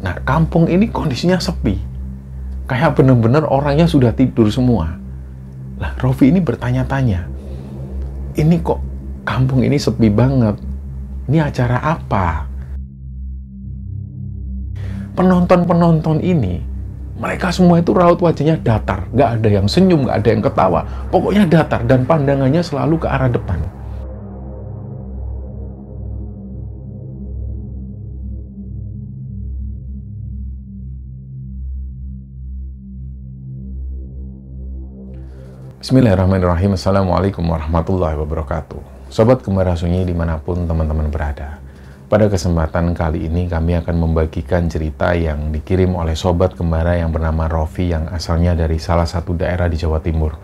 Nah, kampung ini kondisinya sepi. Kayak bener-bener orangnya sudah tidur semua. Lah, Rofi ini bertanya-tanya, ini kok kampung ini sepi banget? Ini acara apa? Penonton-penonton ini, mereka semua itu raut wajahnya datar. Nggak ada yang senyum, nggak ada yang ketawa. Pokoknya datar dan pandangannya selalu ke arah depan. Bismillahirrahmanirrahim. Assalamualaikum warahmatullahi wabarakatuh. Sobat Gembara Sunyi dimanapun teman-teman berada. Pada kesempatan kali ini kami akan membagikan cerita yang dikirim oleh Sobat Gembara yang bernama Rofi yang asalnya dari salah satu daerah di Jawa Timur.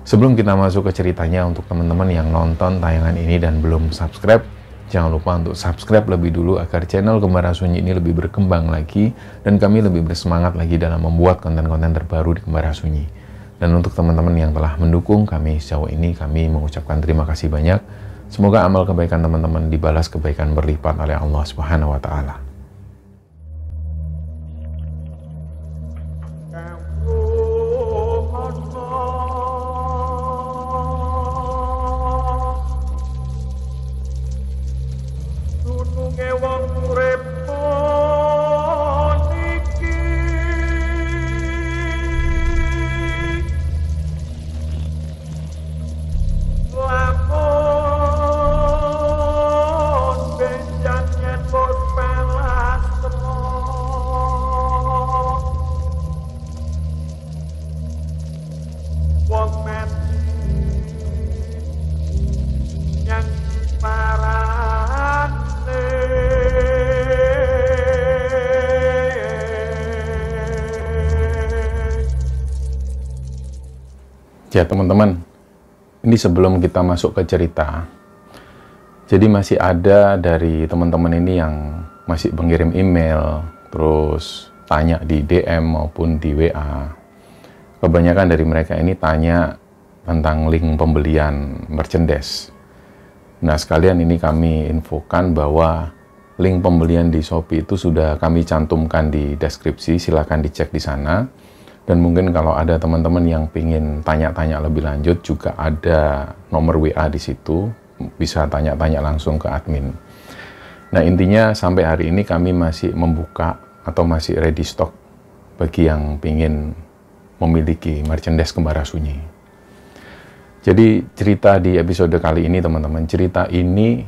Sebelum kita masuk ke ceritanya, untuk teman-teman yang nonton tayangan ini dan belum subscribe, jangan lupa untuk subscribe lebih dulu agar channel Gembara Sunyi ini lebih berkembang lagi dan kami lebih bersemangat lagi dalam membuat konten-konten terbaru di Gembara Sunyi. Dan untuk teman-teman yang telah mendukung kami sejauh ini, kami mengucapkan terima kasih banyak. Semoga amal kebaikan teman-teman dibalas kebaikan berlipat oleh Allah Subhanahu wa Ta'ala. Ya teman-teman, ini sebelum kita masuk ke cerita, jadi masih ada dari teman-teman ini yang masih mengirim email, terus tanya di DM maupun di WA. Kebanyakan dari mereka ini tanya tentang link pembelian merchandise. Nah, sekalian ini kami infokan bahwa link pembelian di Shopee itu sudah kami cantumkan di deskripsi, silahkan dicek di sana. Dan mungkin kalau ada teman-teman yang ingin tanya-tanya lebih lanjut, juga ada nomor WA di situ, bisa tanya-tanya langsung ke admin. Nah, intinya sampai hari ini kami masih membuka atau masih ready stock bagi yang ingin memiliki merchandise Gembara Sunyi. Jadi cerita di episode kali ini teman-teman, cerita ini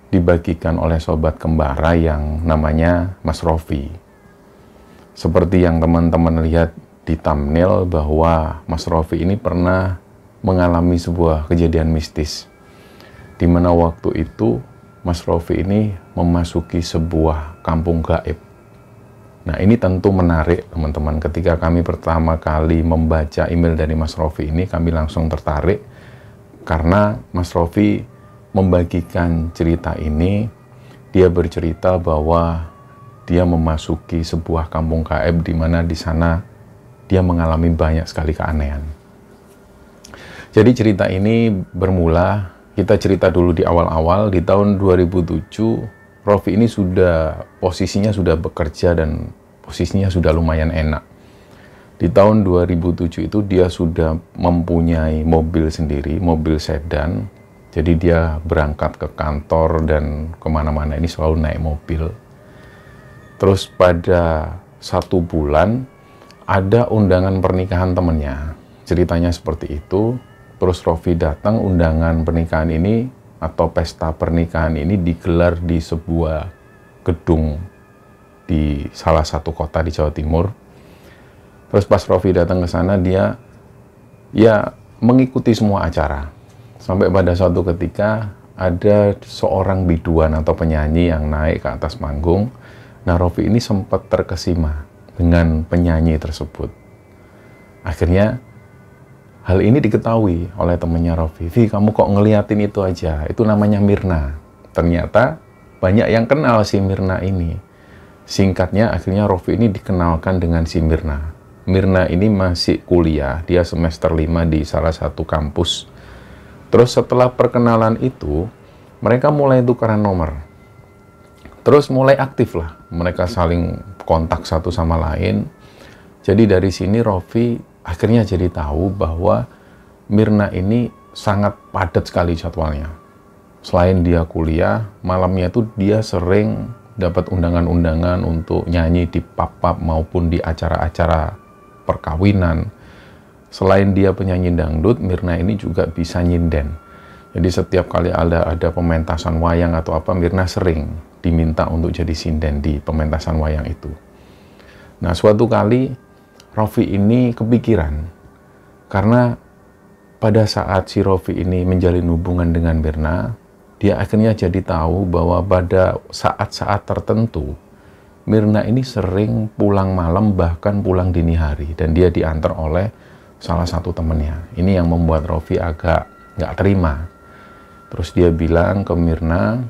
dibagikan oleh Sobat Gembara yang namanya Mas Rofi. Seperti yang teman-teman lihat di thumbnail, bahwa Mas Rofi ini pernah mengalami sebuah kejadian mistis, di mana waktu itu Mas Rofi ini memasuki sebuah kampung gaib. Nah, ini tentu menarik teman-teman. Ketika kami pertama kali membaca email dari Mas Rofi ini, kami langsung tertarik karena Mas Rofi membagikan cerita ini. Dia bercerita bahwa dia memasuki sebuah kampung gaib, di mana di sana dia mengalami banyak sekali keanehan. Jadi cerita ini bermula, kita cerita dulu di awal-awal, di tahun 2007, Rofi ini posisinya sudah bekerja dan posisinya sudah lumayan enak. Di tahun 2007 itu dia sudah mempunyai mobil sendiri, mobil sedan. Jadi dia berangkat ke kantor dan kemana-mana ini selalu naik mobil. Terus pada 1 bulan, ada undangan pernikahan temennya, ceritanya seperti itu. Terus Rofi datang, undangan pernikahan ini atau pesta pernikahan ini digelar di sebuah gedung di salah satu kota di Jawa Timur. Terus pas Rofi datang ke sana, dia ya mengikuti semua acara. Sampai pada suatu ketika ada seorang biduan atau penyanyi yang naik ke atas panggung. Nah, Rofi ini sempat terkesima dengan penyanyi tersebut. Akhirnya hal ini diketahui oleh temannya Rofi. "Vi, kamu kok ngeliatin itu aja? Itu namanya Mirna." Ternyata banyak yang kenal si Mirna ini. Singkatnya, akhirnya Rofi ini dikenalkan dengan si Mirna. Mirna ini masih kuliah, dia semester 5 di salah satu kampus. Terus setelah perkenalan itu, mereka mulai tukeran nomor. Terus mulai aktif lah, mereka saling kontak satu sama lain. Jadi dari sini Raffi akhirnya jadi tahu bahwa Mirna ini sangat padat sekali jadwalnya. Selain dia kuliah, malamnya itu dia sering dapat undangan-undangan untuk nyanyi di pub-pub maupun di acara-acara perkawinan. Selain dia penyanyi dangdut, Mirna ini juga bisa nyinden. Jadi setiap kali ada pementasan wayang atau apa, Mirna sering diminta untuk jadi sinden di pementasan wayang itu. Nah, suatu kali Raffi ini kepikiran, karena pada saat si Raffi ini menjalin hubungan dengan Mirna, dia akhirnya jadi tahu bahwa pada saat-saat tertentu Mirna ini sering pulang malam, bahkan pulang dini hari, dan dia diantar oleh salah satu temennya. Ini yang membuat Raffi agak nggak terima. Terus dia bilang ke Mirna,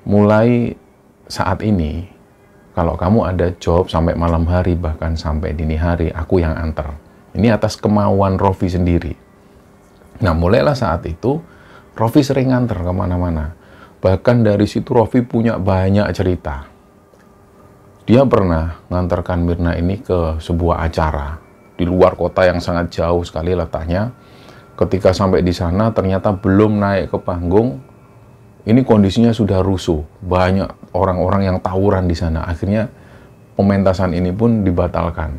mulai saat ini kalau kamu ada job sampai malam hari, bahkan sampai dini hari, aku yang antar. Ini atas kemauan Raffi sendiri. Nah, mulailah saat itu Raffi sering nganter kemana-mana. Bahkan dari situ Raffi punya banyak cerita. Dia pernah ngantarkan Mirna ini ke sebuah acara di luar kota yang sangat jauh sekali letaknya. Ketika sampai di sana, ternyata belum naik ke panggung, ini kondisinya sudah rusuh. Banyak orang-orang yang tawuran di sana. Akhirnya pementasan ini pun dibatalkan.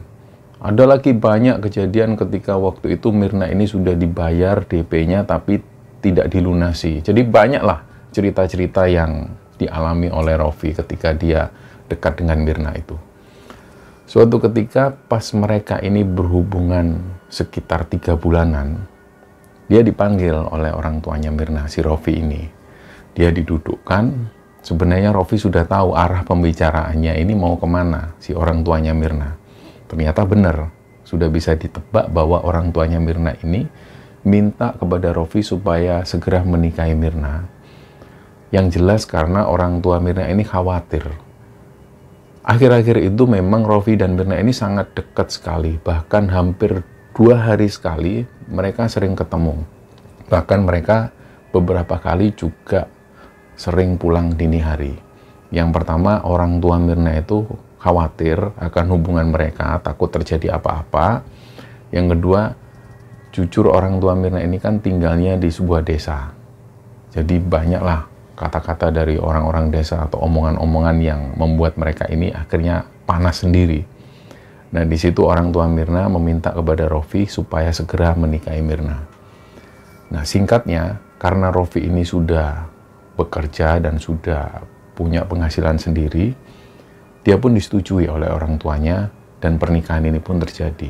Ada lagi banyak kejadian ketika waktu itu Mirna ini sudah dibayar DP-nya tapi tidak dilunasi. Jadi banyaklah cerita-cerita yang dialami oleh Raffi ketika dia dekat dengan Mirna itu. Suatu ketika pas mereka ini berhubungan sekitar 3 bulanan, dia dipanggil oleh orang tuanya Mirna, si Raffi ini. Dia didudukkan, sebenarnya Raffi sudah tahu arah pembicaraannya ini mau kemana, si orang tuanya Mirna. Ternyata benar, sudah bisa ditebak bahwa orang tuanya Mirna ini minta kepada Raffi supaya segera menikahi Mirna. Yang jelas karena orang tua Mirna ini khawatir. Akhir-akhir itu memang Raffi dan Mirna ini sangat dekat sekali, bahkan hampir 2 hari sekali mereka sering ketemu. Bahkan mereka beberapa kali juga sering pulang dini hari. Yang pertama, orang tua Mirna itu khawatir akan hubungan mereka, takut terjadi apa-apa. Yang kedua, jujur orang tua Mirna ini kan tinggalnya di sebuah desa. Jadi banyaklah kata-kata dari orang-orang desa atau omongan-omongan yang membuat mereka ini akhirnya panas sendiri. Nah, di situ orang tua Mirna meminta kepada Raffi supaya segera menikahi Mirna. Nah, singkatnya, karena Raffi ini sudah bekerja dan sudah punya penghasilan sendiri, dia pun disetujui oleh orang tuanya dan pernikahan ini pun terjadi.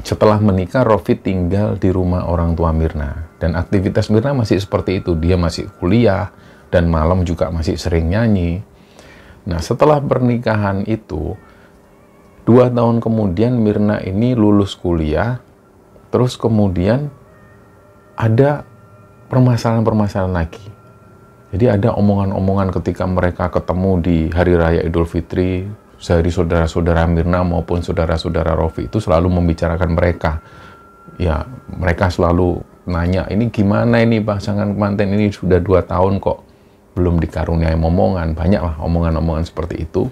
Setelah menikah, Raffi tinggal di rumah orang tua Mirna. Dan aktivitas Mirna masih seperti itu. Dia masih kuliah dan malam juga masih sering nyanyi. Nah, setelah pernikahan itu, 2 tahun kemudian Mirna ini lulus kuliah. Terus kemudian ada permasalahan-permasalahan lagi. Jadi ada omongan-omongan ketika mereka ketemu di Hari Raya Idul Fitri. Dari saudara-saudara Mirna maupun saudara-saudara Raffi itu selalu membicarakan mereka. Ya, mereka selalu nanya, ini gimana ini pasangan pengantin ini sudah 2 tahun kok belum dikaruniai momongan. Banyaklah omongan-omongan seperti itu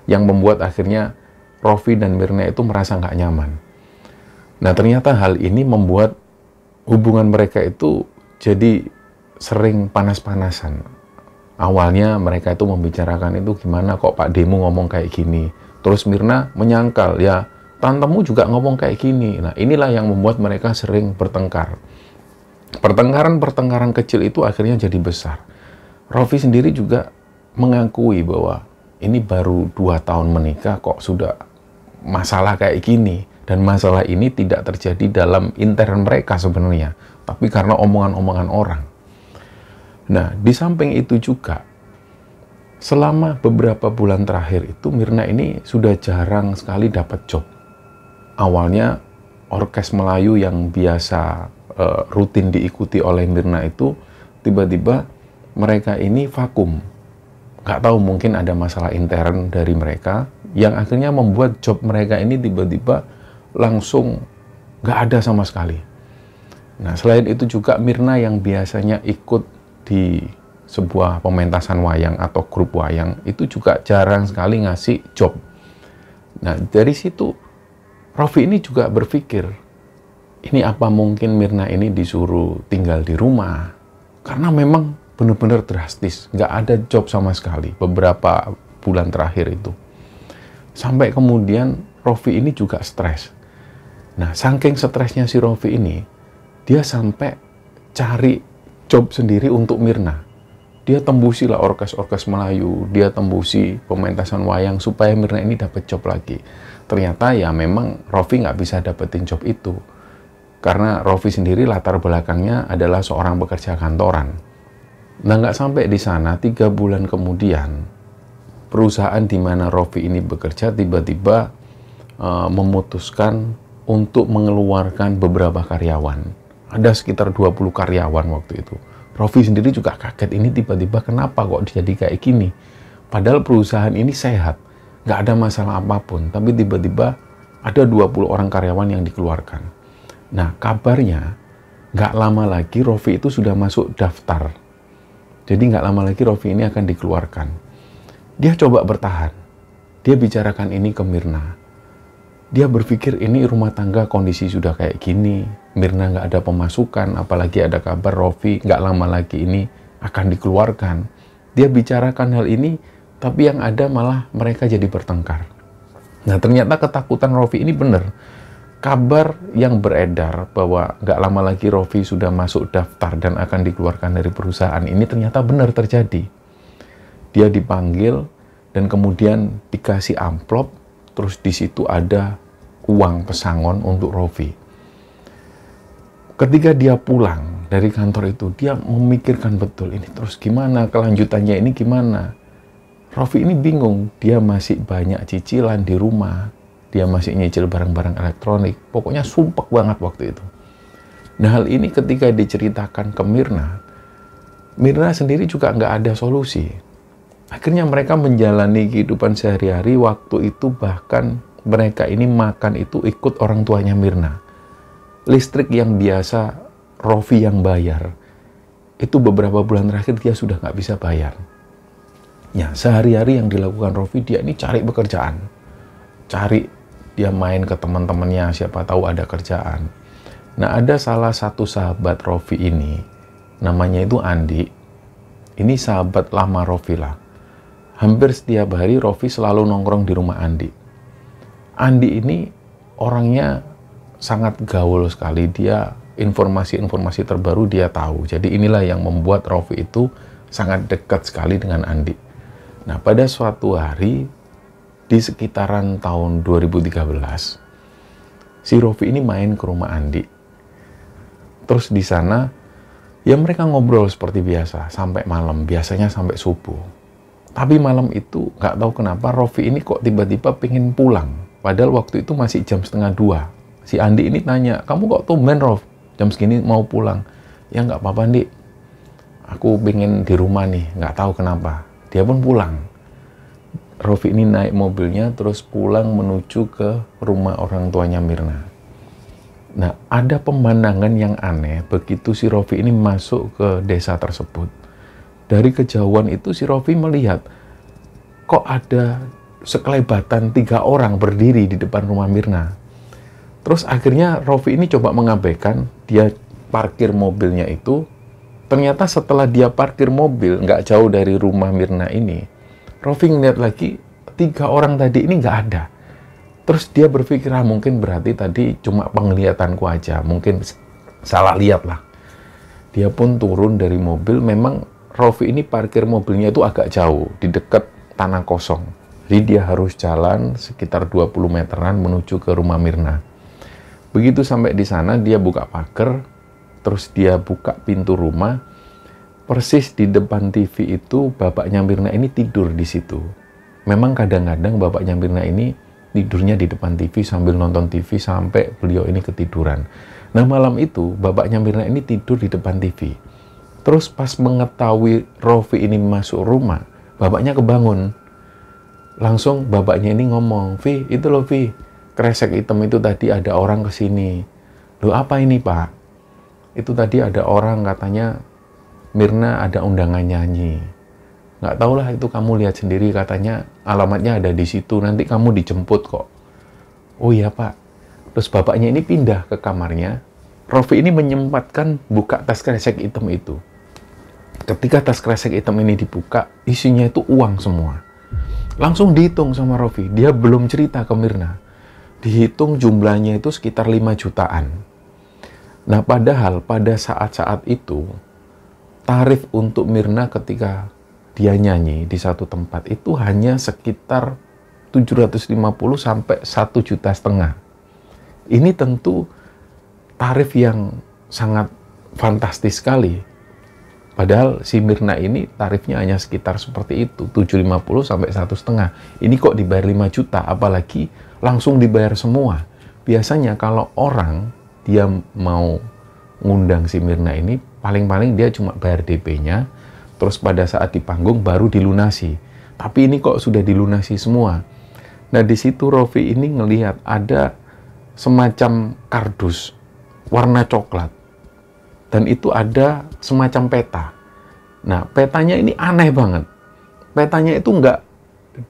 yang membuat akhirnya Raffi dan Mirna itu merasa nggak nyaman. Nah, ternyata hal ini membuat hubungan mereka itu jadi sering panas-panasan. Awalnya mereka itu membicarakan itu gimana kok Pak Demu ngomong kayak gini. Terus Mirna menyangkal, ya tantemu juga ngomong kayak gini. Nah, inilah yang membuat mereka sering bertengkar. Pertengkaran-pertengkaran kecil itu akhirnya jadi besar. Raffi sendiri juga mengakui bahwa ini baru 2 tahun menikah kok sudah masalah kayak gini. Dan masalah ini tidak terjadi dalam intern mereka sebenarnya, tapi karena omongan-omongan orang. Nah, di samping itu juga, selama beberapa bulan terakhir itu Mirna ini sudah jarang sekali dapat job. Awalnya orkes Melayu yang biasa rutin diikuti oleh Mirna itu, tiba-tiba mereka ini vakum. Nggak tahu, mungkin ada masalah intern dari mereka, yang akhirnya membuat job mereka ini tiba-tiba langsung nggak ada sama sekali. Nah, selain itu juga Mirna yang biasanya ikut di sebuah pementasan wayang atau grup wayang itu juga jarang sekali ngasih job. Nah, dari situ Rofi ini juga berpikir, ini apa mungkin Mirna ini disuruh tinggal di rumah? Karena memang benar-benar drastis, nggak ada job sama sekali beberapa bulan terakhir itu. Sampai kemudian Rofi ini juga stres. Nah, saking stresnya si Rofi ini, dia sampai cari job sendiri untuk Mirna. Dia tembusi lah orkes-orkes Melayu, dia tembusi pementasan wayang supaya Mirna ini dapat job lagi. Ternyata ya memang Rofi nggak bisa dapetin job itu. Karena Rofi sendiri latar belakangnya adalah seorang pekerja kantoran. Nah, nggak sampai di sana, 3 bulan kemudian, perusahaan di mana Rofi ini bekerja tiba-tiba memutuskan untuk mengeluarkan beberapa karyawan. Ada sekitar 20 karyawan waktu itu. Rofi sendiri juga kaget, ini tiba-tiba kenapa kok jadi kayak gini? Padahal perusahaan ini sehat, nggak ada masalah apapun, tapi tiba-tiba ada 20 orang karyawan yang dikeluarkan. Nah, kabarnya nggak lama lagi Rofi itu sudah masuk daftar. Jadi nggak lama lagi Rofi ini akan dikeluarkan. Dia coba bertahan. Dia bicarakan ini ke Mirna. Dia berpikir ini rumah tangga kondisi sudah kayak gini. Mirna nggak ada pemasukan, apalagi ada kabar Rofi nggak lama lagi ini akan dikeluarkan. Dia bicarakan hal ini, tapi yang ada malah mereka jadi bertengkar. Nah, ternyata ketakutan Rofi ini benar. Kabar yang beredar bahwa nggak lama lagi Rofi sudah masuk daftar dan akan dikeluarkan dari perusahaan ini ternyata benar terjadi. Dia dipanggil dan kemudian dikasih amplop, terus di situ ada uang pesangon untuk Rofi. Ketika dia pulang dari kantor itu, dia memikirkan betul ini terus gimana, kelanjutannya ini gimana. Rofi ini bingung, dia masih banyak cicilan di rumah, dia masih nyicil barang-barang elektronik, pokoknya sumpek banget waktu itu. Nah, hal ini ketika diceritakan ke Mirna, Mirna sendiri juga nggak ada solusi. Akhirnya mereka menjalani kehidupan sehari-hari, waktu itu bahkan mereka ini makan itu ikut orang tuanya Mirna. Listrik yang biasa Rofi yang bayar, itu beberapa bulan terakhir dia sudah nggak bisa bayar. Ya, sehari-hari yang dilakukan Rofi, dia ini cari pekerjaan. Cari, dia main ke teman-temannya, siapa tahu ada kerjaan. Nah, ada salah satu sahabat Rofi ini, namanya itu Andi. Ini sahabat lama Rofi lah. Hampir setiap hari Rofi selalu nongkrong di rumah Andi. Andi ini orangnya sangat gaul sekali. Dia informasi-informasi terbaru dia tahu. Jadi inilah yang membuat Rofi itu sangat dekat sekali dengan Andi. Nah, pada suatu hari di sekitaran tahun 2013, si Rofi ini main ke rumah Andi. Terus di sana ya mereka ngobrol seperti biasa sampai malam, biasanya sampai subuh. Tapi malam itu nggak tahu kenapa Rofi ini kok tiba-tiba pengen pulang. Padahal waktu itu masih jam 1:30. Si Andi ini tanya, kamu kok tumben Rof, jam segini mau pulang? Ya nggak apa-apa Andi, aku pengen di rumah nih, nggak tahu kenapa. Dia pun pulang. Rofi ini naik mobilnya terus pulang menuju ke rumah orang tuanya Mirna. Nah, ada pemandangan yang aneh begitu si Rofi ini masuk ke desa tersebut. Dari kejauhan itu si Rofi melihat kok ada sekelebatan 3 orang berdiri di depan rumah Mirna. Terus akhirnya Rofi ini coba mengabaikan, dia parkir mobilnya itu. Ternyata setelah dia parkir mobil nggak jauh dari rumah Mirna ini, Rofi ngeliat lagi 3 orang tadi ini nggak ada. Terus dia berpikir, mungkin berarti tadi cuma penglihatanku aja, mungkin salah lihat lah. Dia pun turun dari mobil. Memang Rofi ini parkir mobilnya itu agak jauh, di dekat tanah kosong. Jadi dia harus jalan sekitar 20 meteran menuju ke rumah Mirna. Begitu sampai di sana, dia buka pagar, terus dia buka pintu rumah. Persis di depan TV itu, bapaknya Mirna ini tidur di situ. Memang kadang-kadang bapaknya Mirna ini tidurnya di depan TV sambil nonton TV sampai beliau ini ketiduran. Nah, malam itu bapaknya Mirna ini tidur di depan TV. Terus pas mengetahui Rofi ini masuk rumah, bapaknya kebangun. Langsung bapaknya ini ngomong, Vi, itu loh Vi, kresek hitam itu tadi ada orang kesini. Loh apa ini Pak? Itu tadi ada orang katanya Mirna ada undangan nyanyi. Nggak tahulah, itu kamu lihat sendiri, katanya alamatnya ada di situ, nanti kamu dijemput kok. Oh iya Pak. Terus bapaknya ini pindah ke kamarnya. Rofi ini menyempatkan buka tas kresek hitam itu. Ketika tas kresek hitam ini dibuka, isinya itu uang semua. Langsung dihitung sama Rofi. Dia belum cerita ke Mirna. Dihitung jumlahnya itu sekitar 5 jutaan. Nah, padahal pada saat-saat itu, tarif untuk Mirna ketika dia nyanyi di satu tempat itu hanya sekitar 750 sampai 1,5 juta. Ini tentu tarif yang sangat fantastis sekali. Padahal si Mirna ini tarifnya hanya sekitar seperti itu, 750 sampai 1,5. Ini kok dibayar 5 juta, apalagi langsung dibayar semua. Biasanya kalau orang dia mau ngundang si Mirna ini, paling-paling dia cuma bayar DP-nya, terus pada saat di panggung baru dilunasi. Tapi ini kok sudah dilunasi semua. Nah, di situ Rofi ini ngelihat ada semacam kardus warna coklat. Dan itu ada semacam peta. Nah, petanya ini aneh banget. Petanya itu nggak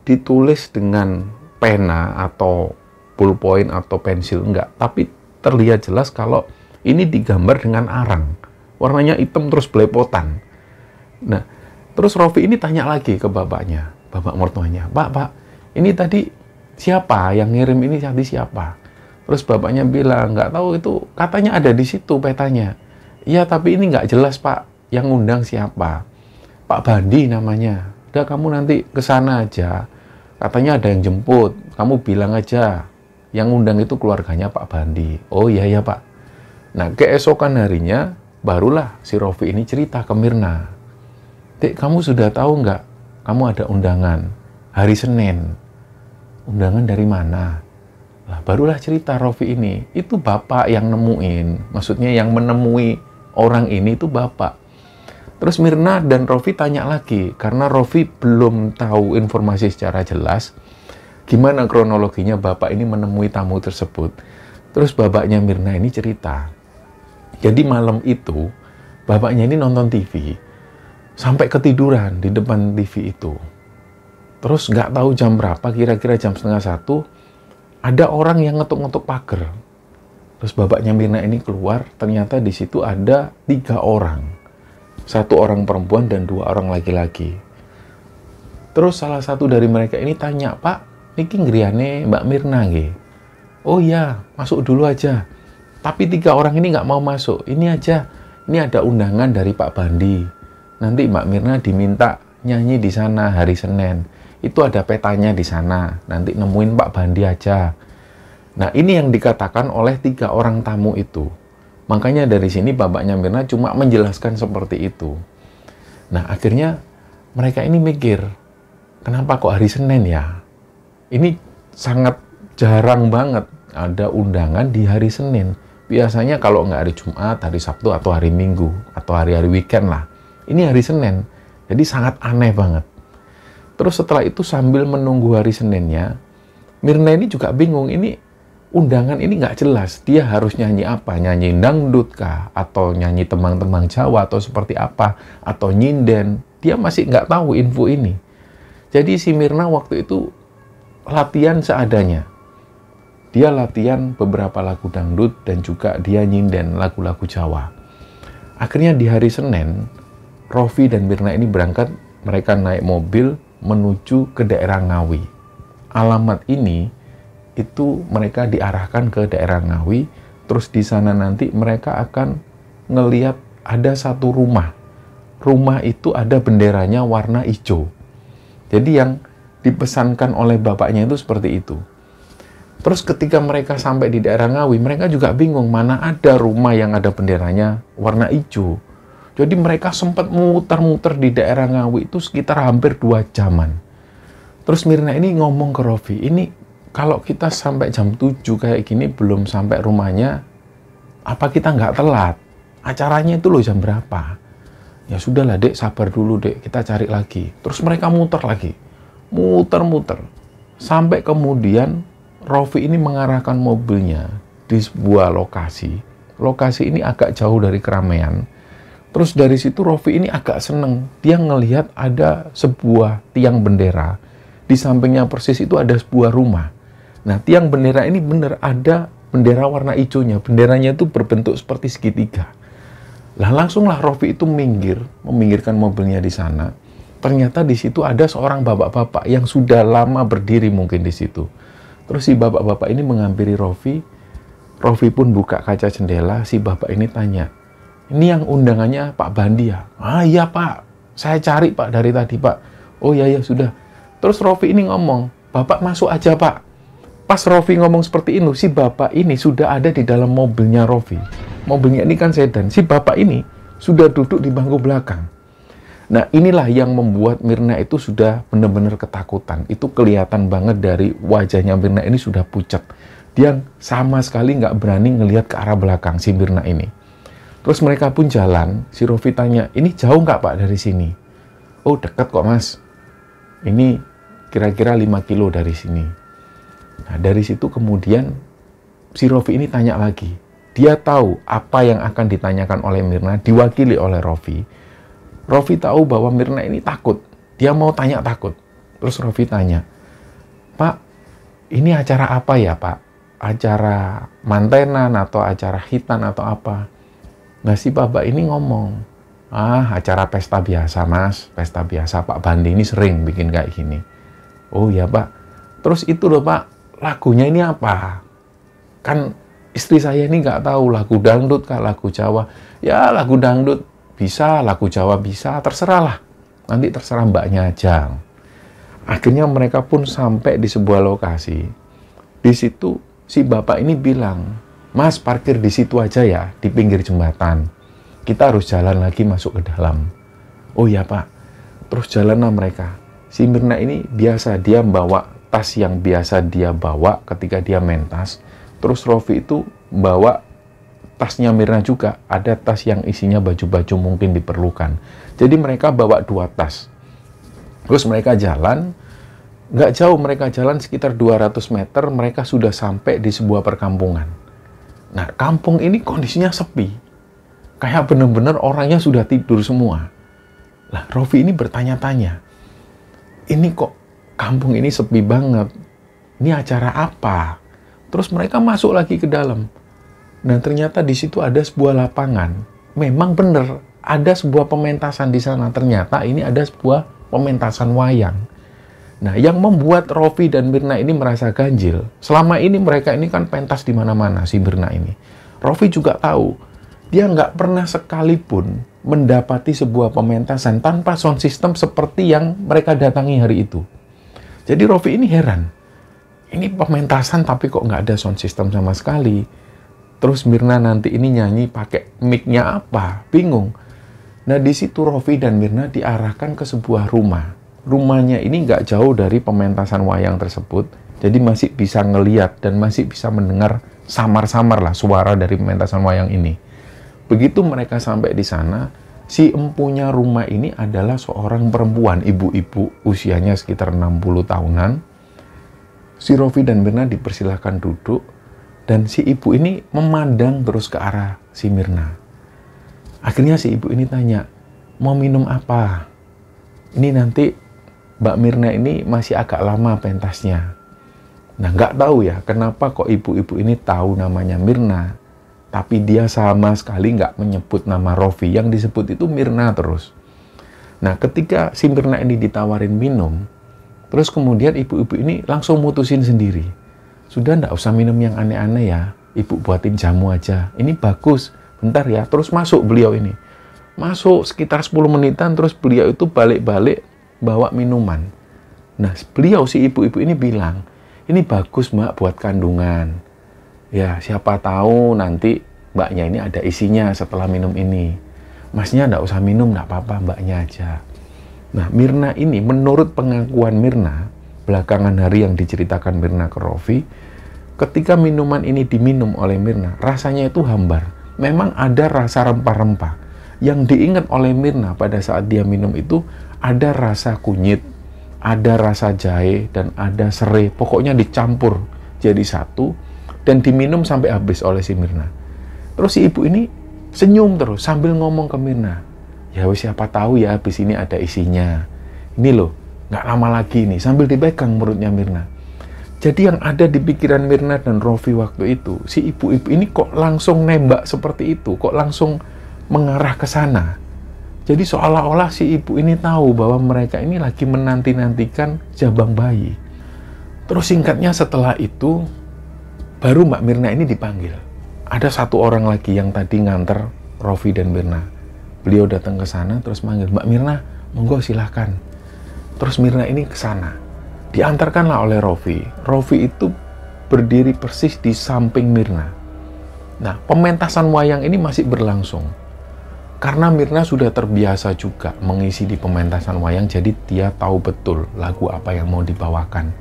ditulis dengan pena atau ballpoint atau pensil, enggak. Tapi terlihat jelas kalau ini digambar dengan arang. Warnanya hitam terus belepotan. Nah, terus Rofi ini tanya lagi ke bapaknya, bapak mertuanya. Pak, ini tadi siapa yang ngirim ini, tadi siapa? Terus bapaknya bilang, nggak tahu, itu katanya ada di situ petanya. Iya, tapi ini nggak jelas Pak, yang ngundang siapa. Pak Bandi namanya. Udah, kamu nanti ke sana aja. Katanya ada yang jemput, kamu bilang aja. Yang ngundang itu keluarganya Pak Bandi. Oh iya ya Pak. Nah, keesokan harinya, barulah si Rofi ini cerita ke Mirna. Dek, kamu sudah tahu nggak? Kamu ada undangan hari Senin. Undangan dari mana? Lah, barulah cerita Rofi ini. Itu bapak yang nemuin. Maksudnya yang menemui orang ini itu bapak. Terus Mirna dan Rofi tanya lagi, karena Rofi belum tahu informasi secara jelas gimana kronologinya bapak ini menemui tamu tersebut. Terus bapaknya Mirna ini cerita. Jadi malam itu bapaknya ini nonton TV sampai ketiduran di depan TV itu. Terus nggak tahu jam berapa, kira-kira jam 12:30, ada orang yang ngetuk-ngetuk pagar. Terus bapaknya Mirna ini keluar, ternyata di situ ada 3 orang. 1 orang perempuan dan 2 orang laki-laki. Terus salah satu dari mereka ini tanya, Pak, niki ngriane Mbak Mirna nggih? Oh iya, masuk dulu aja. Tapi 3 orang ini nggak mau masuk. Ini aja, ini ada undangan dari Pak Bandi. Nanti Mbak Mirna diminta nyanyi di sana hari Senin. Itu ada petanya di sana. Nanti nemuin Pak Bandi aja. Nah, ini yang dikatakan oleh 3 orang tamu itu. Makanya dari sini bapaknya Mirna cuma menjelaskan seperti itu. Nah, akhirnya mereka ini mikir, kenapa kok hari Senin ya? Ini sangat jarang banget ada undangan di hari Senin. Biasanya kalau nggak hari Jumat, hari Sabtu, atau hari Minggu, atau hari-hari weekend lah. Ini hari Senin. Jadi sangat aneh banget. Terus setelah itu sambil menunggu hari Seninnya, Mirna ini juga bingung, ini undangan ini nggak jelas. Dia harus nyanyi apa? Nyanyi dangdut kah? Atau nyanyi tembang-tembang Jawa? Atau seperti apa? Atau nyinden? Dia masih nggak tahu info ini. Jadi si Mirna waktu itu latihan seadanya. Dia latihan beberapa lagu dangdut dan juga dia nyinden lagu-lagu Jawa. Akhirnya di hari Senin, Rofi dan Mirna ini berangkat. Mereka naik mobil menuju ke daerah Ngawi. Alamat ini itu mereka diarahkan ke daerah Ngawi, terus di sana nanti mereka akan ngelihat ada satu rumah. Rumah itu ada benderanya warna hijau. Jadi yang dipesankan oleh bapaknya itu seperti itu. Terus ketika mereka sampai di daerah Ngawi, mereka juga bingung mana ada rumah yang ada benderanya warna hijau. Jadi mereka sempat muter-muter di daerah Ngawi itu sekitar hampir 2 jaman. Terus Mirna ini ngomong ke Rofi, ini kalau kita sampai jam 7 kayak gini belum sampai rumahnya, apa kita nggak telat? Acaranya itu loh jam berapa? Ya sudahlah dek, sabar dulu dek, kita cari lagi. Terus mereka muter lagi. Muter-muter. Sampai kemudian Rofi ini mengarahkan mobilnya di sebuah lokasi. Lokasi ini agak jauh dari keramaian. Terus dari situ Rofi ini agak seneng. Dia ngelihat ada sebuah tiang bendera. Di sampingnya persis itu ada sebuah rumah. Nah, tiang bendera ini bener ada bendera warna hijaunya. Benderanya itu berbentuk seperti segitiga. Lah langsunglah Rofi itu meminggirkan mobilnya di sana. Ternyata di situ ada seorang bapak-bapak yang sudah lama berdiri mungkin di situ. Terus si bapak-bapak ini menghampiri Rofi. Rofi pun buka kaca jendela. Si bapak ini tanya, "Ini yang undangannya Pak Bandi ya?" "Ah iya Pak, saya cari Pak dari tadi Pak." "Oh ya ya sudah." Terus Rofi ini ngomong, "Bapak masuk aja Pak." Pas Rofi ngomong seperti itu, si bapak ini sudah ada di dalam mobilnya Rofi. Mobilnya ini kan sedan. Si bapak ini sudah duduk di bangku belakang. Nah, inilah yang membuat Mirna itu sudah benar-benar ketakutan. Itu kelihatan banget dari wajahnya Mirna ini sudah pucat. Dia sama sekali nggak berani ngelihat ke arah belakang si Mirna ini. Terus mereka pun jalan. Si Rofi tanya, "Ini jauh nggak Pak dari sini?" "Oh, dekat kok Mas. Ini kira-kira 5 kilo dari sini." Nah, dari situ kemudian si Rofi ini tanya lagi. Dia tahu apa yang akan ditanyakan oleh Mirna, diwakili oleh Rofi. Rofi tahu bahwa Mirna ini takut. Dia mau tanya takut. Terus Rofi tanya, "Pak, ini acara apa ya Pak? Acara mantenan atau acara hitan atau apa?" Nah, si bapak ini ngomong, "Ah, acara pesta biasa Mas. Pesta biasa, Pak Bandi ini sering bikin kayak gini." "Oh ya Pak." "Terus itu loh Pak, lagunya ini apa? Kan istri saya ini nggak tahu lagu dangdut kah, lagu Jawa." "Ya lagu dangdut bisa, lagu Jawa bisa, terserah lah. Nanti terserah mbaknya aja." Akhirnya mereka pun sampai di sebuah lokasi. Di situ si bapak ini bilang, "Mas, parkir di situ aja ya, di pinggir jembatan. Kita harus jalan lagi masuk ke dalam." "Oh ya Pak." Terus jalanlah mereka. Si Mirna ini biasa, dia bawa tas yang biasa dia bawa ketika dia mentas. Terus Rofi itu bawa tasnya Mirna juga, ada tas yang isinya baju-baju mungkin diperlukan. Jadi mereka bawa 2 tas. Terus mereka jalan, nggak jauh, mereka jalan sekitar 200 meter, mereka sudah sampai di sebuah perkampungan. Nah, kampung ini kondisinya sepi. Kayak bener-bener orangnya sudah tidur semua. Lah, Rofi ini bertanya-tanya, "Ini kok kampung ini sepi banget? Ini acara apa?" Terus mereka masuk lagi ke dalam. Nah, ternyata di situ ada sebuah lapangan. Memang benar, ada sebuah pementasan di sana. Ternyata ini ada sebuah pementasan wayang. Nah, yang membuat Rofi dan Mirna ini merasa ganjil, selama ini mereka ini kan pentas di mana-mana, si Mirna ini. Rofi juga tahu, dia nggak pernah sekalipun mendapati sebuah pementasan tanpa sound system seperti yang mereka datangi hari itu. Jadi Rofi ini heran. Ini pementasan tapi kok nggak ada sound system sama sekali. Terus Mirna nanti ini nyanyi pakai mic-nya apa? Bingung. Nah, di situ Rofi dan Mirna diarahkan ke sebuah rumah. Rumahnya ini nggak jauh dari pementasan wayang tersebut. Jadi masih bisa ngeliat dan masih bisa mendengar samar-samar lah suara dari pementasan wayang ini. Begitu mereka sampai di sana, si empunya rumah ini adalah seorang perempuan, ibu-ibu usianya sekitar 60 tahunan. Si Rofi dan Mirna dipersilahkan duduk. Dan si ibu ini memandang terus ke arah si Mirna. Akhirnya si ibu ini tanya, "Mau minum apa?" Ini nanti Mbak Mirna ini masih agak lama pentasnya. Nah, nggak tahu ya kenapa kok ibu-ibu ini tahu namanya Mirna. Tapi dia sama sekali nggak menyebut nama Rofi. Yang disebut itu Mirna terus. Nah, ketika si Mirna ini ditawarin minum, terus kemudian ibu-ibu ini langsung mutusin sendiri. "Sudah nggak usah minum yang aneh-aneh ya, ibu buatin jamu aja. Ini bagus, bentar ya." Terus masuk beliau ini. Masuk sekitar 10 menitan, terus beliau itu balik-balik bawa minuman. Nah, beliau si ibu-ibu ini bilang, "Ini bagus Mbak buat kandungan. Ya, siapa tahu nanti mbaknya ini ada isinya setelah minum ini. Masnya nggak usah minum, nggak apa-apa, mbaknya aja." Nah, Mirna ini menurut pengakuan Mirna, belakangan hari yang diceritakan Mirna ke Rofi, ketika minuman ini diminum oleh Mirna, rasanya itu hambar. Memang ada rasa rempah-rempah. Yang diingat oleh Mirna pada saat dia minum itu, ada rasa kunyit, ada rasa jahe, dan ada serai. Pokoknya dicampur jadi satu, dan diminum sampai habis oleh si Mirna. Terus si ibu ini senyum terus sambil ngomong ke Mirna, ya wis siapa tahu ya habis ini ada isinya. Ini loh, nggak lama lagi nih, sambil dipegang perutnya Mirna. Jadi yang ada di pikiran Mirna dan Rofi waktu itu, si ibu-ibu ini kok langsung nembak seperti itu, kok langsung mengarah ke sana. Jadi seolah-olah si ibu ini tahu bahwa mereka ini lagi menanti-nantikan jabang bayi. Terus singkatnya setelah itu, baru Mbak Mirna ini dipanggil. Ada satu orang lagi yang tadi nganter Rofi dan Mirna. Beliau datang ke sana terus manggil, Mbak Mirna, monggo silahkan. Terus Mirna ini ke sana. Diantarkanlah oleh Rofi. Rofi itu berdiri persis di samping Mirna. Nah, pementasan wayang ini masih berlangsung. Karena Mirna sudah terbiasa juga mengisi di pementasan wayang, jadi dia tahu betul lagu apa yang mau dibawakan.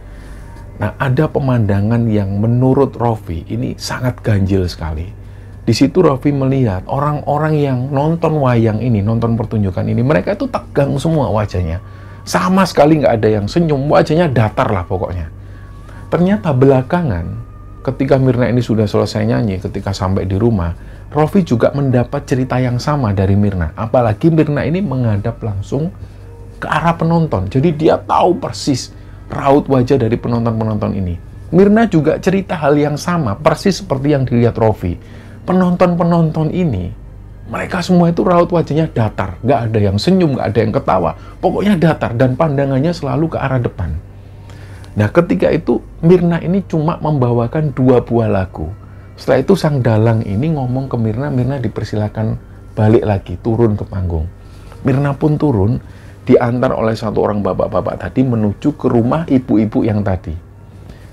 Nah, ada pemandangan yang menurut Rofi ini sangat ganjil sekali. Di situ Rofi melihat orang-orang yang nonton wayang ini, nonton pertunjukan ini, mereka itu tegang semua wajahnya. Sama sekali nggak ada yang senyum, wajahnya datar lah pokoknya. Ternyata belakangan, ketika Mirna ini sudah selesai nyanyi, ketika sampai di rumah, Rofi juga mendapat cerita yang sama dari Mirna. Apalagi Mirna ini menghadap langsung ke arah penonton. Jadi dia tahu persis raut wajah dari penonton-penonton ini. Mirna juga cerita hal yang sama, persis seperti yang dilihat Rofi. Penonton-penonton ini, mereka semua itu raut wajahnya datar, nggak ada yang senyum, nggak ada yang ketawa, pokoknya datar dan pandangannya selalu ke arah depan. Nah, ketika itu Mirna ini cuma membawakan 2 buah lagu. Setelah itu sang dalang ini ngomong ke Mirna, Mirna dipersilakan balik lagi, turun ke panggung. Mirna pun turun, diantar oleh satu orang bapak-bapak tadi menuju ke rumah ibu-ibu yang tadi.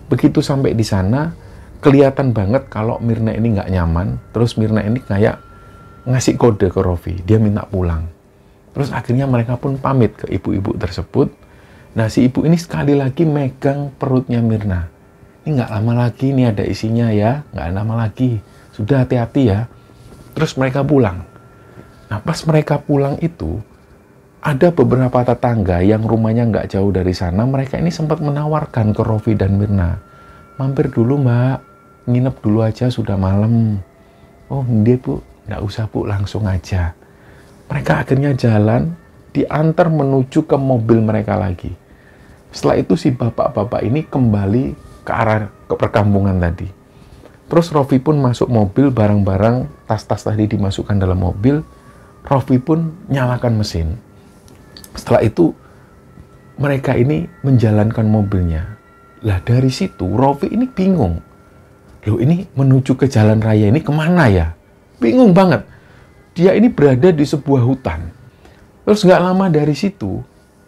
Begitu sampai di sana, kelihatan banget kalau Mirna ini nggak nyaman, terus Mirna ini kayak ngasih kode ke Rofi, dia minta pulang. Terus akhirnya mereka pun pamit ke ibu-ibu tersebut. Nah, si ibu ini sekali lagi megang perutnya Mirna. Ini nggak lama lagi, ini ada isinya ya, nggak lama lagi. Sudah hati-hati ya. Terus mereka pulang. Nah, pas mereka pulang itu, ada beberapa tetangga yang rumahnya nggak jauh dari sana, mereka ini sempat menawarkan ke Rofi dan Mirna, mampir dulu mbak, nginep dulu aja, sudah malam. Oh, dia bu, nggak usah bu, langsung aja. Mereka akhirnya jalan, diantar menuju ke mobil mereka lagi. Setelah itu si bapak-bapak ini kembali ke arah ke perkampungan tadi. Terus Rofi pun masuk mobil, barang-barang, tas-tas tadi dimasukkan dalam mobil. Rofi pun nyalakan mesin. Setelah itu mereka ini menjalankan mobilnya. Lah dari situ Rofi ini bingung. Loh, ini menuju ke jalan raya ini kemana ya? Bingung banget. Dia ini berada di sebuah hutan. Terus nggak lama dari situ,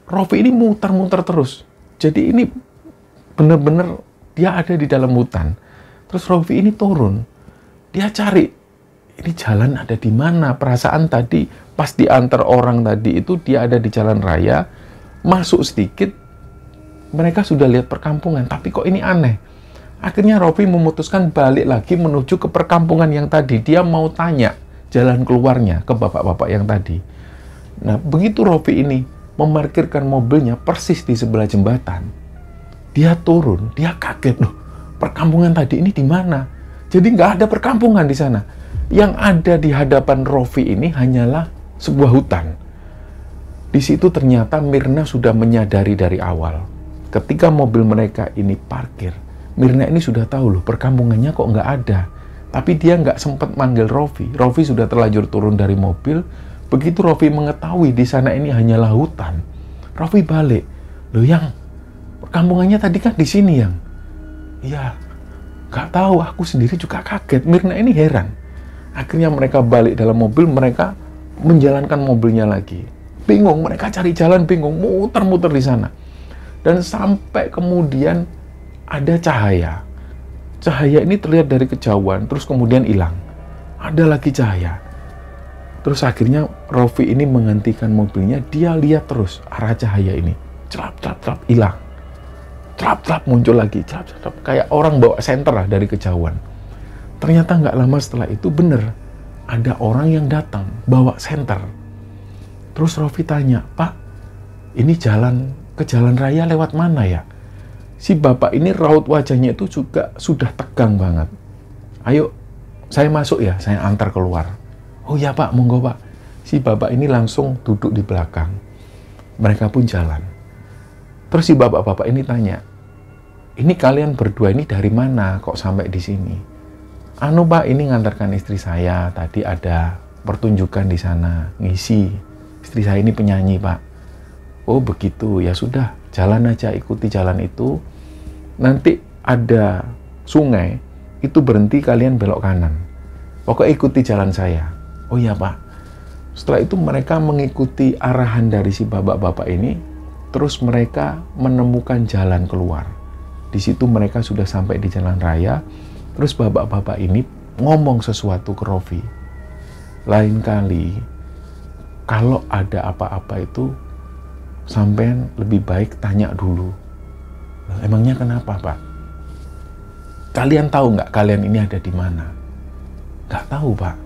Rofi ini muter-muter terus. Jadi ini bener-bener dia ada di dalam hutan. Terus Rofi ini turun. Dia cari, ini jalan ada di mana? Perasaan tadi pas diantar orang tadi itu dia ada di jalan raya. Masuk sedikit, mereka sudah lihat perkampungan. Tapi kok ini aneh? Akhirnya Rofi memutuskan balik lagi menuju ke perkampungan yang tadi. Dia mau tanya jalan keluarnya ke bapak-bapak yang tadi. Nah, begitu Rofi ini memarkirkan mobilnya persis di sebelah jembatan, dia turun, dia kaget, loh, perkampungan tadi ini di mana? Jadi nggak ada perkampungan di sana. Yang ada di hadapan Rofi ini hanyalah sebuah hutan. Di situ ternyata Mirna sudah menyadari dari awal. Ketika mobil mereka ini parkir, Mirna ini sudah tahu loh perkampungannya kok nggak ada. Tapi dia nggak sempat manggil Rofi. Rofi sudah terlanjur turun dari mobil. Begitu Rofi mengetahui di sana ini hanyalah hutan, Rofi balik. Loh yang, perkampungannya tadi kan di sini yang. Iya, nggak tahu. Aku sendiri juga kaget. Mirna ini heran. Akhirnya mereka balik dalam mobil. Mereka menjalankan mobilnya lagi. Bingung, mereka cari jalan bingung. Muter-muter di sana. Dan sampai kemudian ada cahaya. Cahaya ini terlihat dari kejauhan, terus kemudian hilang. Ada lagi cahaya. Terus akhirnya Rofi ini menghentikan mobilnya, dia lihat terus arah cahaya ini. Celap, celap, celap, hilang. Celap, celap, muncul lagi. Celap, celap, kayak orang bawa senter lah dari kejauhan. Ternyata nggak lama setelah itu bener, ada orang yang datang bawa senter. Terus Rofi tanya, Pak, ini jalan ke jalan raya lewat mana ya? Si bapak ini raut wajahnya itu juga sudah tegang banget. Ayo, saya masuk ya, saya antar keluar. Oh ya Pak, monggo Pak. Si bapak ini langsung duduk di belakang. Mereka pun jalan. Terus si bapak-bapak ini tanya, ini kalian berdua ini dari mana kok sampai di sini? Anu Pak, ini ngantarkan istri saya. Tadi ada pertunjukan di sana, ngisi. Istri saya ini penyanyi Pak. Oh begitu, ya sudah. Jalan aja, ikuti jalan itu. Nanti ada sungai, itu berhenti kalian belok kanan. Pokoknya ikuti jalan saya. Oh iya Pak. Setelah itu mereka mengikuti arahan dari si bapak-bapak ini, terus mereka menemukan jalan keluar. Di situ mereka sudah sampai di jalan raya, terus bapak-bapak ini ngomong sesuatu ke Rofi. Lain kali, kalau ada apa-apa itu, sampean lebih baik tanya dulu. Emangnya kenapa Pak? Kalian tahu nggak kalian ini ada di mana? Nggak tahu Pak.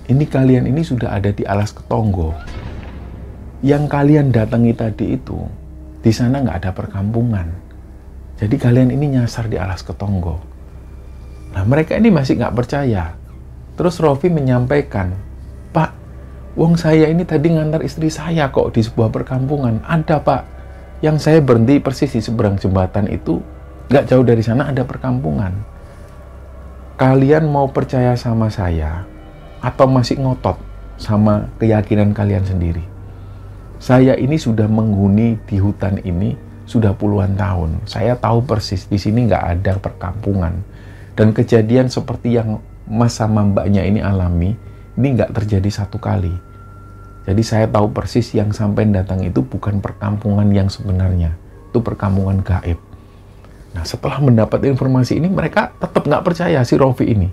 Ini kalian ini sudah ada di Alas Ketonggo. Yang kalian datangi tadi itu, di sana nggak ada perkampungan. Jadi kalian ini nyasar di Alas Ketonggo. Nah mereka ini masih nggak percaya. Terus Rofi menyampaikan, Pak, wong saya ini tadi ngantar istri saya kok di sebuah perkampungan. Ada Pak, yang saya berhenti persis di seberang jembatan itu, nggak jauh dari sana ada perkampungan. Kalian mau percaya sama saya, atau masih ngotot sama keyakinan kalian sendiri? Saya ini sudah menghuni di hutan ini sudah puluhan tahun. Saya tahu persis di sini nggak ada perkampungan. Dan kejadian seperti yang mas sama mbaknya ini alami, ini nggak terjadi satu kali. Jadi saya tahu persis yang sampai datang itu bukan perkampungan yang sebenarnya. Itu perkampungan gaib. Nah setelah mendapat informasi ini, mereka tetap nggak percaya si Rofi ini.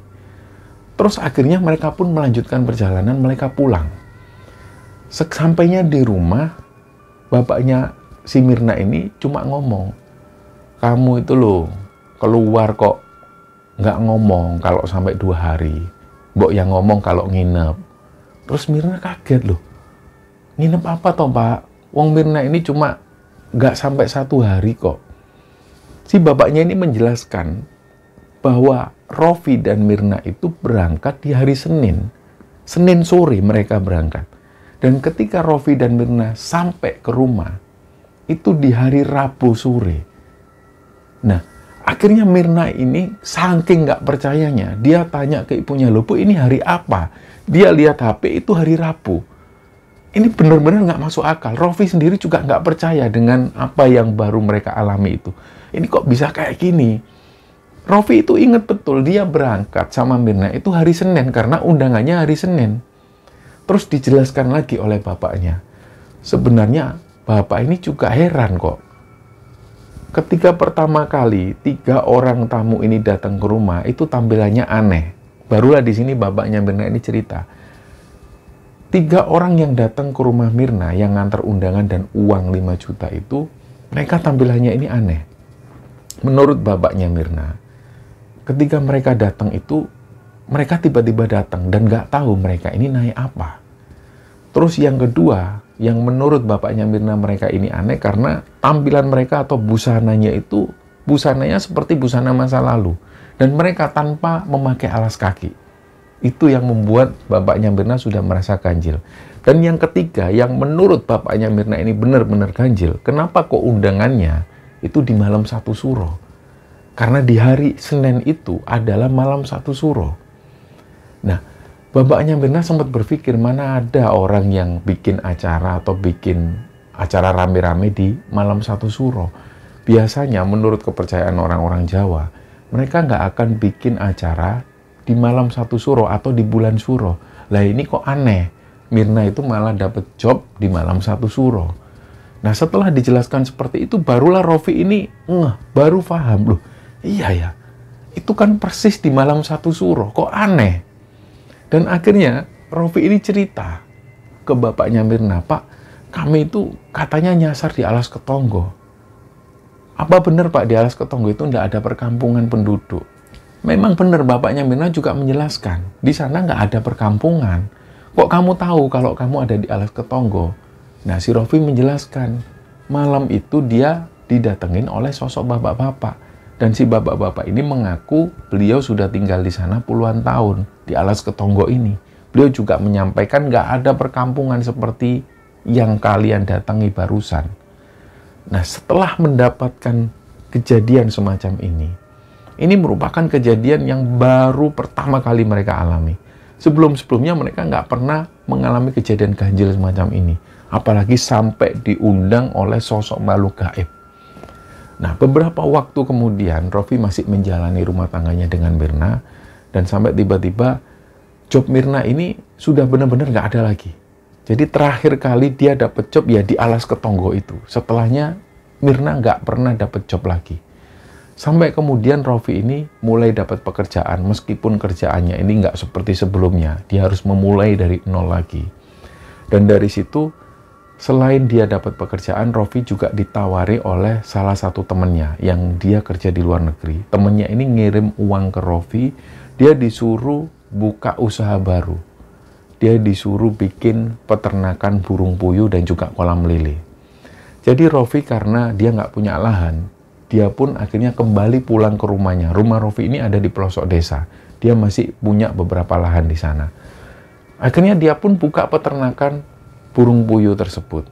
Terus akhirnya mereka pun melanjutkan perjalanan, mereka pulang. Sampainya di rumah, bapaknya si Mirna ini cuma ngomong, kamu itu loh keluar kok nggak ngomong kalau sampai 2 hari. Mbok yang ngomong kalau nginep. Terus Mirna kaget loh. Nginep apa toh Pak? Wong Mirna ini cuma nggak sampai 1 hari kok. Si bapaknya ini menjelaskan bahwa Rofi dan Mirna itu berangkat di hari Senin. Senin sore mereka berangkat. Dan ketika Rofi dan Mirna sampai ke rumah, itu di hari Rabu sore. Nah, akhirnya Mirna ini saking nggak percayanya, dia tanya ke ibunya, loh Bu, ini hari apa? Dia lihat HP itu hari Rabu. Ini benar-benar nggak masuk akal. Rofi sendiri juga nggak percaya dengan apa yang baru mereka alami itu. Ini kok bisa kayak gini? Rofi itu ingat betul, dia berangkat sama Mirna itu hari Senin, karena undangannya hari Senin. Terus dijelaskan lagi oleh bapaknya. Sebenarnya bapak ini juga heran kok. Ketika pertama kali 3 orang tamu ini datang ke rumah, itu tampilannya aneh. Barulah di sini bapaknya Mirna ini cerita. 3 orang yang datang ke rumah Mirna, yang ngantar undangan dan uang 5 juta itu, mereka tampilannya ini aneh. Menurut bapaknya Mirna, ketika mereka datang itu, mereka tiba-tiba datang dan nggak tahu mereka ini naik apa. Terus yang kedua, yang menurut bapaknya Mirna mereka ini aneh karena tampilan mereka atau busananya itu, busananya seperti busana masa lalu. Dan mereka tanpa memakai alas kaki. Itu yang membuat bapaknya Mirna sudah merasa ganjil. Dan yang ketiga, yang menurut bapaknya Mirna ini benar-benar ganjil, kenapa kok undangannya itu di malam 1 suro? Karena di hari Senin itu adalah malam 1 suro. Nah, bapaknya Mirna sempat berpikir, mana ada orang yang bikin acara atau bikin acara rame-rame di malam 1 suro. Biasanya menurut kepercayaan orang-orang Jawa, mereka nggak akan bikin acara di malam 1 suro atau di bulan suro. Lah ini kok aneh, Mirna itu malah dapat job di malam 1 suro. Nah setelah dijelaskan seperti itu, barulah Rofi ini baru paham, loh iya ya, itu kan persis di malam 1 suro, kok aneh. Dan akhirnya Rofi ini cerita ke bapaknya Mirna, Pak, kami itu katanya nyasar di Alas Ketonggo. Apa benar Pak, di Alas Ketonggo itu nggak ada perkampungan penduduk? Memang benar, bapaknya Mirna juga menjelaskan, di sana nggak ada perkampungan. Kok kamu tahu kalau kamu ada di Alas Ketonggo? Nah, si Rofi menjelaskan, malam itu dia didatengin oleh sosok bapak-bapak. Dan si bapak-bapak ini mengaku beliau sudah tinggal di sana puluhan tahun, di Alas Ketonggo ini. Beliau juga menyampaikan nggak ada perkampungan seperti yang kalian datangi barusan. Nah, setelah mendapatkan kejadian semacam ini merupakan kejadian yang baru pertama kali mereka alami. Sebelum-sebelumnya mereka nggak pernah mengalami kejadian ganjil semacam ini. Apalagi sampai diundang oleh sosok makhluk gaib. Nah, beberapa waktu kemudian, Rofi masih menjalani rumah tangganya dengan Mirna. Dan sampai tiba-tiba, job Mirna ini sudah benar-benar nggak ada lagi. Jadi terakhir kali dia dapat job ya di Alas Ketonggo itu. Setelahnya, Mirna nggak pernah dapat job lagi. Sampai kemudian Rofi ini mulai dapat pekerjaan, meskipun kerjaannya ini nggak seperti sebelumnya. Dia harus memulai dari nol lagi. Dan dari situ, selain dia dapat pekerjaan, Rofi juga ditawari oleh salah satu temannya yang dia kerja di luar negeri. Temannya ini ngirim uang ke Rofi, dia disuruh buka usaha baru. Dia disuruh bikin peternakan burung puyuh dan juga kolam lele. Jadi Rofi karena dia nggak punya lahan, dia pun akhirnya kembali pulang ke rumahnya. Rumah Rofi ini ada di pelosok desa. Dia masih punya beberapa lahan di sana. Akhirnya dia pun buka peternakan burung puyuh tersebut.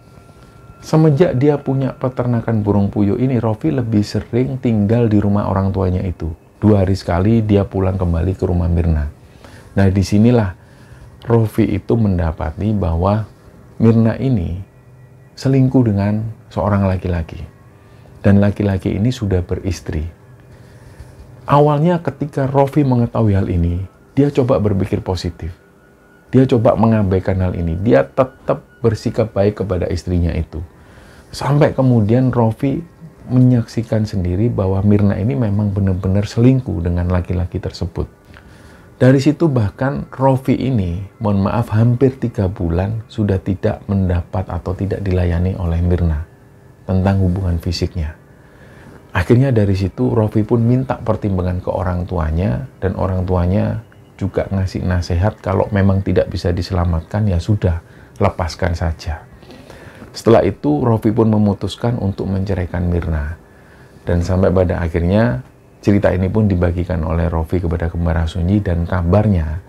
Semenjak dia punya peternakan burung puyuh ini, Rofi lebih sering tinggal di rumah orang tuanya itu. 2 hari sekali dia pulang kembali ke rumah Mirna. Nah, disinilah Rofi itu mendapati bahwa Mirna ini selingkuh dengan seorang laki-laki. Dan laki-laki ini sudah beristri. Awalnya ketika Rofi mengetahui hal ini, dia coba berpikir positif. Dia coba mengabaikan hal ini. Dia tetap bersikap baik kepada istrinya itu. Sampai kemudian Rofi menyaksikan sendiri bahwa Mirna ini memang benar-benar selingkuh dengan laki-laki tersebut. Dari situ bahkan Rofi ini, mohon maaf, hampir 3 bulan sudah tidak mendapat atau tidak dilayani oleh Mirna tentang hubungan fisiknya. Akhirnya dari situ Rofi pun minta pertimbangan ke orang tuanya, dan orang tuanya juga ngasih nasihat kalau memang tidak bisa diselamatkan ya sudah, lepaskan saja. Setelah itu Rofi pun memutuskan untuk menceraikan Mirna. Dan sampai pada akhirnya cerita ini pun dibagikan oleh Rofi kepada Kembar Sunyi, dan kabarnya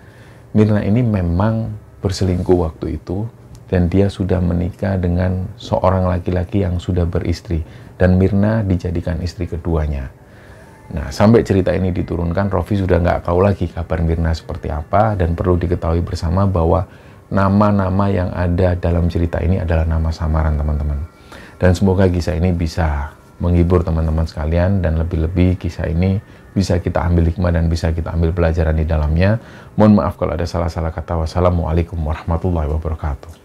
Mirna ini memang berselingkuh waktu itu. Dan dia sudah menikah dengan seorang laki-laki yang sudah beristri. Dan Mirna dijadikan istri keduanya. Nah, sampai cerita ini diturunkan, Rofi sudah nggak tahu lagi kabar Mirna seperti apa. Dan perlu diketahui bersama bahwa nama-nama yang ada dalam cerita ini adalah nama samaran, teman-teman. Dan semoga kisah ini bisa menghibur teman-teman sekalian. Dan lebih-lebih kisah ini bisa kita ambil hikmah dan bisa kita ambil pelajaran di dalamnya. Mohon maaf kalau ada salah-salah kata. Wassalamualaikum warahmatullahi wabarakatuh.